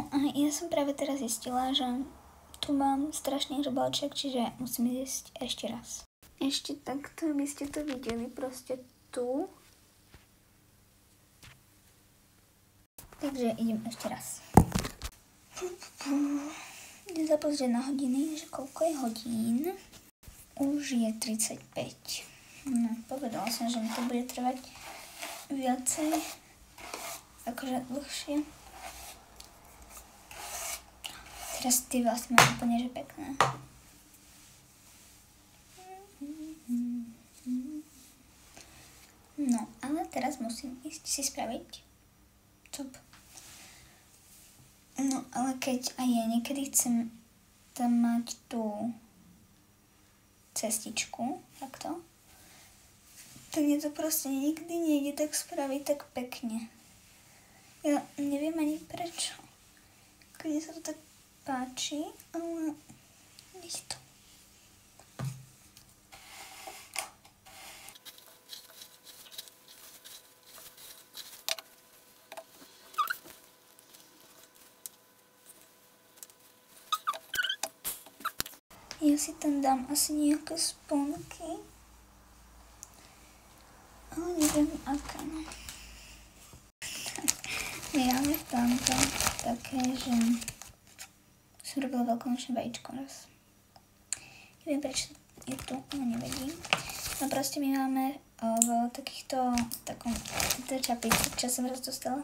No a ja som práve teraz zistila, že tu mám strašný hřbalček, čiže musím ísť ešte raz. Ešte takto, aby ste to videli, proste tu. Takže idem ešte raz. Idem sa pozrieť na hodiny, že koľko je hodín. Už je 35. No, povedala som, že mi to bude trvať viacej, akože dlhšie. Teraz tie vlasy mám úplne, že pekné. No, ale teraz musím ísť si spraviť top. No, ale keď aj ja niekedy chcem tam mať tú cestičku, takto, tak mne to proste nikdy nejde tak spraviť tak pekne. Ja neviem ani prečo. Keď sa to tak páči, ale nech to. Ja si tam dám asi nejaké sponky, ale neviem aké. My máme tamto také, že som robila veľkonočné vajíčko raz. Neviem prečo je tu, ale nevedím. No proste my máme v takýchto, takom čapici, čo som raz dostala,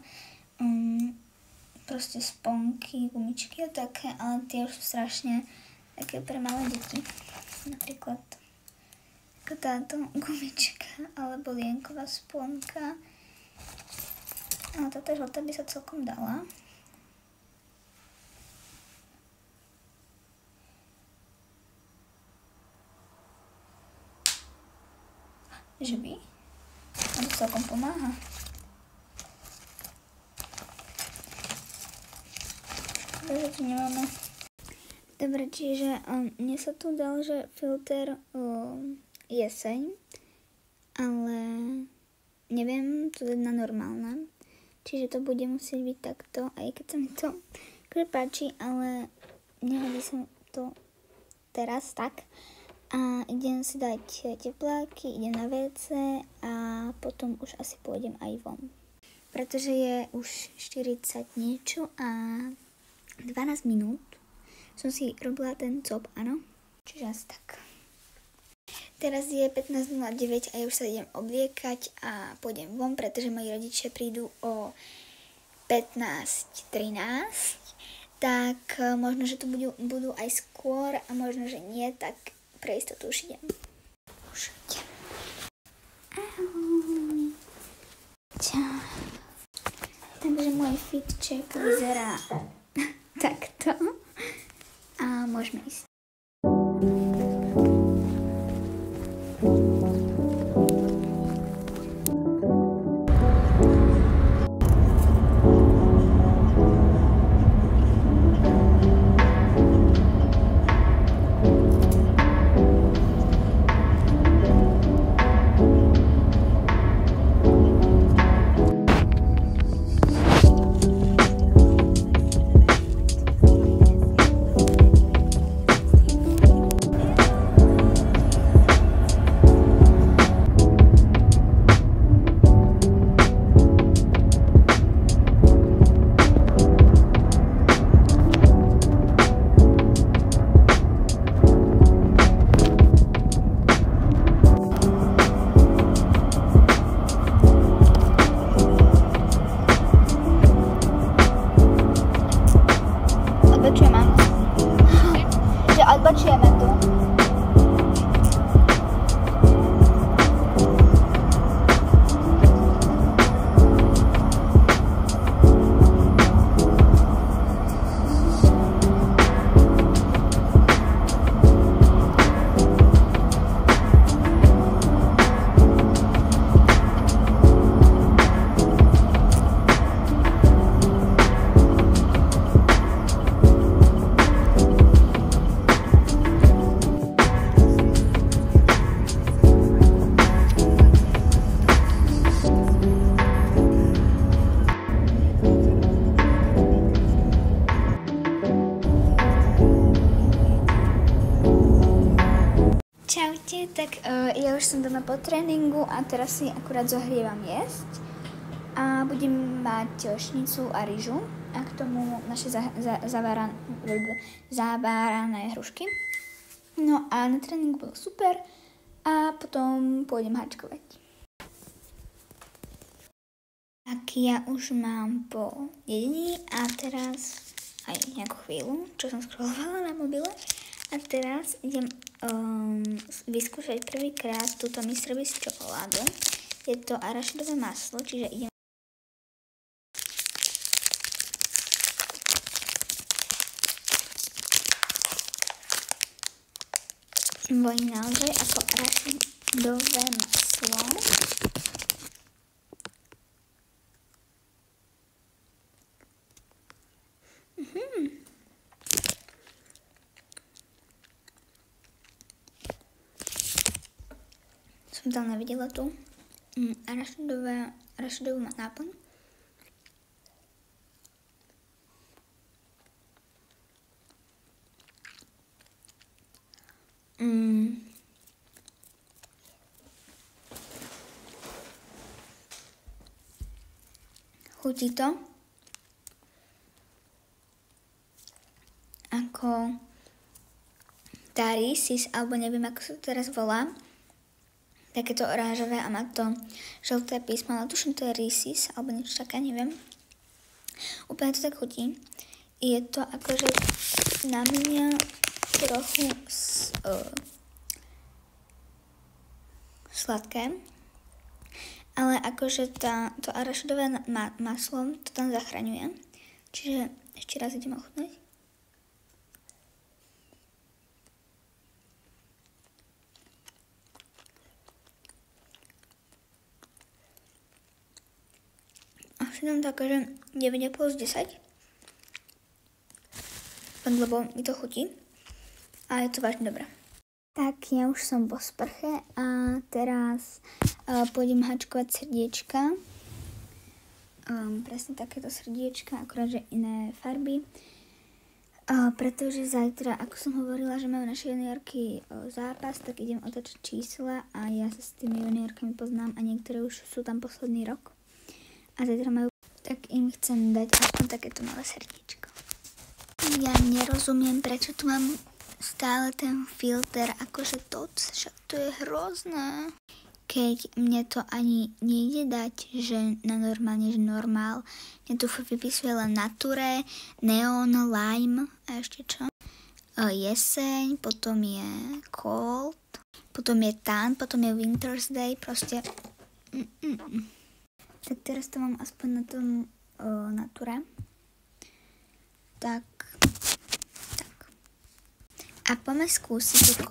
proste sponky, gumičky a také, ale tie už sú strašne také pre malé deti. Napríklad táto gumička alebo lienková sponka. Ale táto žltá by sa celkom dala. Že by? A to celkom pomáha. Takže tu nemáme. Dobre, čiže mne sa tu dal, že filter jeseň, ale neviem to dať na normálne. Čiže to bude musieť byť takto, aj keď sa mi to páči, ale nehodí som to teraz tak. A idem si dať tepláky, idem na WC a potom už asi pôjdem aj von. Pretože je už 40 niečo a 12 minút. Som si robila ten cop, áno. Čiže asi tak. Teraz je 15:09 a ja už sa idem obliekať a pôjdem von, pretože moji rodičia prídu o 15:13. Tak možno, že tu budú aj skôr a možno, že nie, tak pre istotu už idem. Už idem. Ahoj. Čau. Takže môj fit check vyzerá takto. A môžeme ísť. Odbočujeme tu. Tak ja už som doma po tréningu a teraz si akurát zohrievam jesť. A budem mať šnicu a ryžu a k tomu naše zavárané hrušky. No a na tréningu bolo super a potom pôjdem hačkovať. Tak ja už mám po jedení a teraz aj nejakú chvíľu, čo som scrollovala na mobile. A teraz idem vyskúšať prvýkrát túto Mr. Beast čokoládu. Je to arašidové maslo, čiže idem voní naozaj ako arašidové maslo. Som tam nevidela tu arašidovú náplň. Chutí to ako tá Reese's, alebo neviem, ako sa to teraz volá. Takéto oranžové a má to žlté písmo, ale tuším, to je Reese's, alebo niečo také, neviem. Úplne to tak chutí. Je to akože na mňa trochu sladké, ale akože to arašidové maslo to tam zachraňuje. Čiže ešte raz idem ochutnať. Asi tam také, že 9,5 z 10. Lebo mi to chutí. A je to vážne dobré. Tak ja už som po sprche a teraz pôjdem hačkovať srdiečka. Presne takéto srdiečka, akorát že iné farby. Pretože zajtra, ako som hovorila, že majú naše juniorky zápas, tak idem otočiť čísla a ja sa s tými juniorkami poznám a niektoré už sú tam posledný rok. A zajtra majú, tak im chcem dať aspoň takéto malé srdiečko. Ja nerozumiem, prečo tu mám stále ten filter, akože to je hrozné. Keď mne to ani nejde dať, že na normálne, že normál. Mne tu vypisuje len Nature, Neon, Lime a ešte čo? Jeseň, potom je Cold, potom je Tan, potom je Winter's Day, proste. Tak teraz to mám aspoň na tom Nature. Tak. A poďme skúsiť,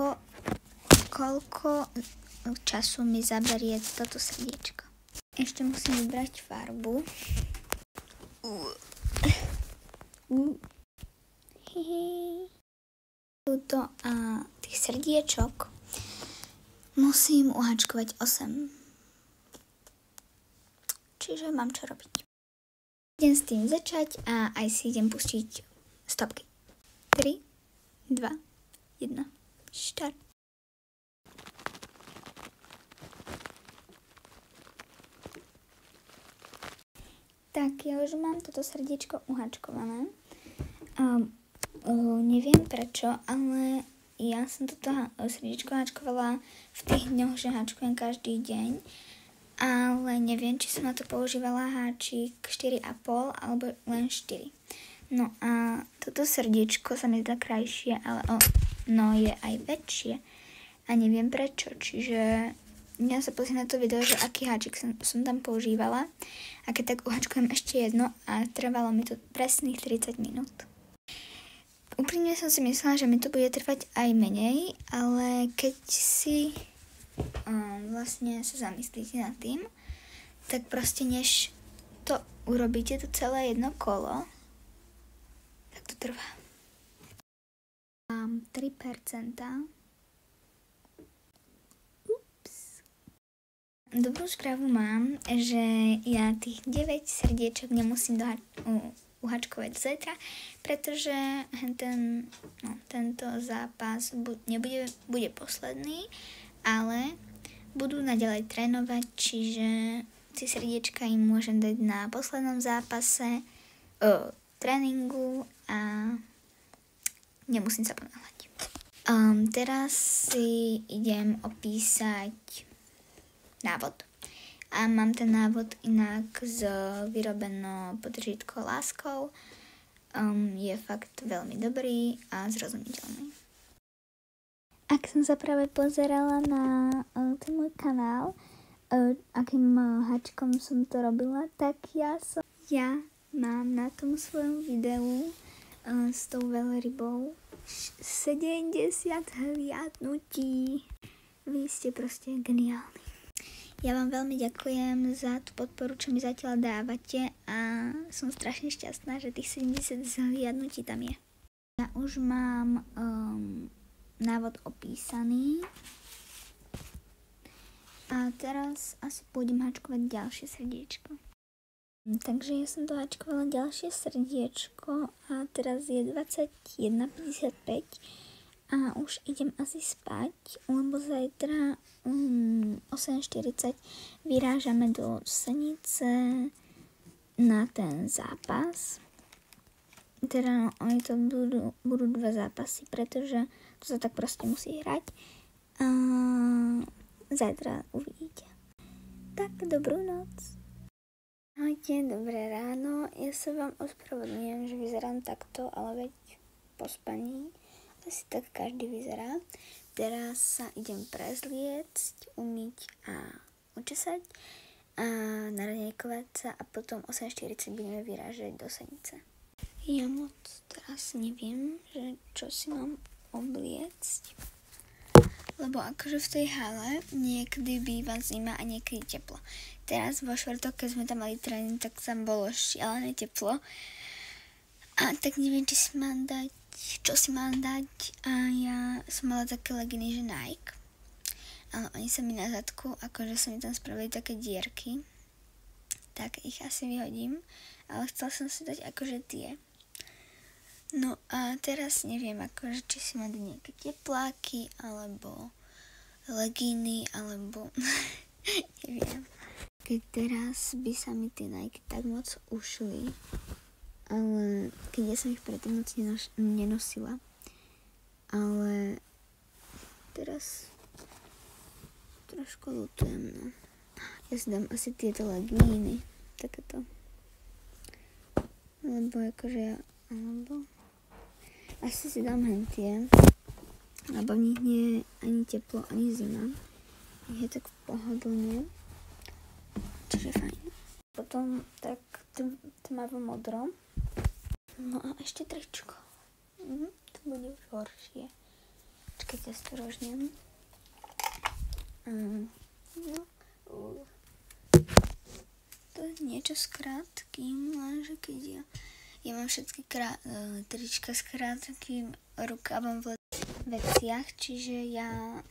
koľko času mi zaberie toto srdiečko. Ešte musím vybrať farbu. Tuto tých srdiečok musím uhačkovať 8. Čiže mám čo robiť. Idem s tým začať a aj si idem pustiť stopky. 3, 2, 1, štart. Tak, ja už mám toto srdiečko uhačkované. Neviem prečo, ale ja som toto srdiečko hačkovala v tých dňoch, že hačkujem každý deň. Ale neviem, či som na to používala háčik 4,5 alebo len 4. No a toto srdiečko sa mi zdá krajšie, ale je aj väčšie. A neviem prečo, čiže ja sa pozriem na to video, že aký háčik som tam používala. A keď tak uhačkujem ešte jedno a trvalo mi to presných 30 minút. Úprimne som si myslela, že mi to bude trvať aj menej, ale keď si vlastne sa zamyslíte nad tým, tak proste než to urobíte to celé jedno kolo, tak to trvá. Mám 3%. Dobrú správu mám, že ja tých 9 srdiečok nemusím uhačkovať zajtra, pretože tento zápas bude posledný ale budú naďalej trénovať, čiže tie srdiečka im môžem dať na poslednom zápase tréningu a nemusím sa ponáhľať. Teraz si idem opísať návod. A mám ten návod inak vyrobenou podržítkou láskou. Je fakt veľmi dobrý a zrozumiteľný. Ak som sa práve pozerala na ten môj kanál, akým hačkom som to robila, tak ja mám na tom svojom videu s tou veľrybou 70 hliadnutí. Vy ste proste geniálni. Ja vám veľmi ďakujem za tú podporu, čo mi zatiaľ dávate a som strašne šťastná, že tých 70 zhliadnutí tam je. Ja už mám návod opísaný a teraz asi pôjdem hačkovať ďalšie srdiečko. Takže ja som dohačkovala ďalšie srdiečko a teraz je 21:55 a už idem asi spať, lebo zajtra 8:40 vyrážame do Senice na ten zápas. Teda oni to budú 2 zápasy, pretože to sa tak proste musí hrať. A zajtra uvidíte. Tak, dobrú noc. Ahojte, dobré ráno. Ja sa vám ospravedlňujem, že vyzerám takto, ale veď po spaní asi tak každý vyzerá. Teraz sa idem prezliecť, umyť a učesať a naranejkovať sa a potom 8:40 budeme vyrážať do Senice. Ja moc teraz neviem, že čo si mám obliecť, lebo akože v tej hale niekedy býva zima a niekedy teplo. Teraz vo štvrtok, keď sme tam mali tréning, tak tam bolo šialené teplo a tak neviem, čo si mám dať a ja som mala také leginy, že Nike, ale oni sa mi na zadku, akože sa mi tam spravili také dierky, tak ich asi vyhodím, ale chcela som si dať akože tie. No a teraz neviem, akože či si mám dať nejaké tepláky, alebo legíny, alebo neviem. Keď teraz by sa mi tie Nike tak moc ušli, ale keď ja som ich predtým moc nenosila, ale teraz trošku ľutujem, no. Ja si dám asi tieto legíny, takéto, lebo akože alebo asi si dám hentie, lebo v nich nie je ani teplo, ani zima, je tak pohodlne, čiže fajn. Potom tak tmavo modro. No a ešte tričko. To bude už horšie. Čakajte, ostrožne. No. To je niečo s krátkým, lenže keď ja mám všetky trička s krátkým rukavom v veciach, čiže ja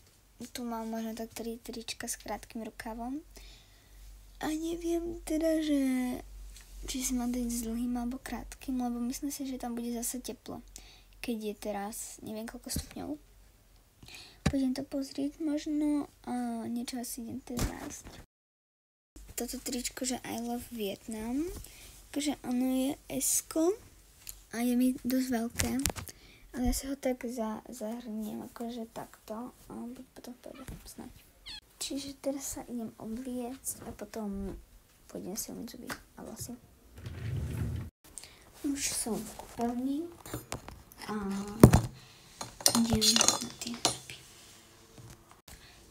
tu mám možno tak 3 trička s krátkým rukavom. A neviem teda, že či si mám dať s dlhým alebo krátkym, lebo myslím si, že tam bude zase teplo, keď je teraz neviem koľko stupňov. Pôjdem to pozrieť možno a niečo asi idem teda nájsť. Toto tričko, že I love Vietnam, akože ono je S-ko a je mi dosť veľké, ale ja si ho tak zahrniem akože takto a potom pôjdem snáď. Čiže teraz sa idem obliecť a potom pôjdem si umyť zuby a vlasy. Už som v kúpeľni a idem na tie zuby.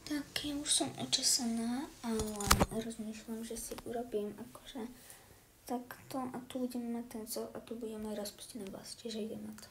Tak ja už som očesaná, ale rozmýšľam, že si urobím akože takto a tu budem mať ten zor a tu budem mať rozpustené vlasy, čiže idem na to.